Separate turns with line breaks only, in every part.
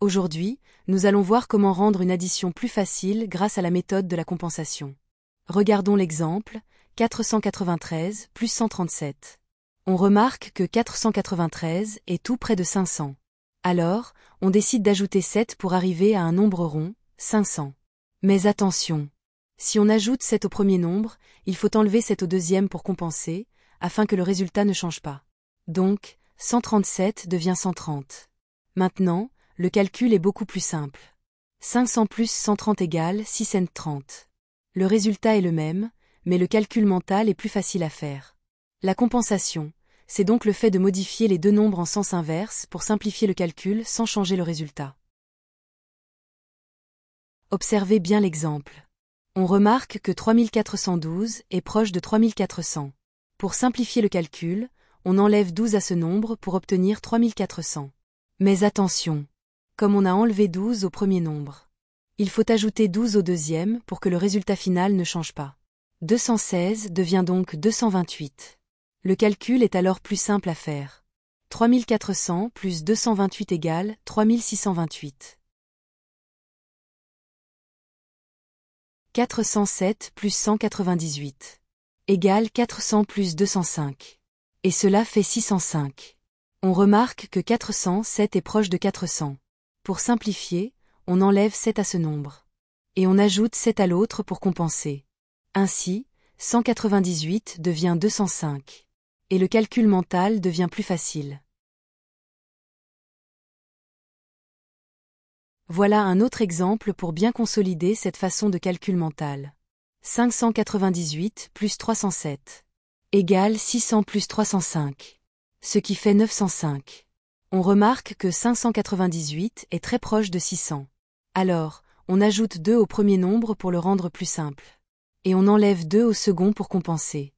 Aujourd'hui, nous allons voir comment rendre une addition plus facile grâce à la méthode de la compensation. Regardons l'exemple, 493 plus 137. On remarque que 493 est tout près de 500. Alors, on décide d'ajouter 7 pour arriver à un nombre rond, 500. Mais attention! Si on ajoute 7 au premier nombre, il faut enlever 7 au deuxième pour compenser, afin que le résultat ne change pas. Donc, 137 devient 130. Maintenant, le calcul est beaucoup plus simple. 500 plus 130 égale 630. Le résultat est le même, mais le calcul mental est plus facile à faire. La compensation, c'est donc le fait de modifier les deux nombres en sens inverse pour simplifier le calcul sans changer le résultat. Observez bien l'exemple. On remarque que 3412 est proche de 3400. Pour simplifier le calcul, on enlève 12 à ce nombre pour obtenir 3400. Mais attention! Comme on a enlevé 12 au premier nombre, il faut ajouter 12 au deuxième pour que le résultat final ne change pas. 216 devient donc 228. Le calcul est alors plus simple à faire. 3400 plus 228 égale 3628. 407 plus 198 égale 400 plus 205. Et cela fait 605. On remarque que 407 est proche de 400. Pour simplifier, on enlève 7 à ce nombre. Et on ajoute 7 à l'autre pour compenser. Ainsi, 198 devient 205. Et le calcul mental devient plus facile. Voilà un autre exemple pour bien consolider cette façon de calcul mental. 598 plus 307 égale 600 plus 305, ce qui fait 905. On remarque que 598 est très proche de 600. Alors, on ajoute 2 au premier nombre pour le rendre plus simple. Et on enlève 2 au second pour compenser.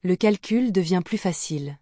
Le calcul devient plus facile.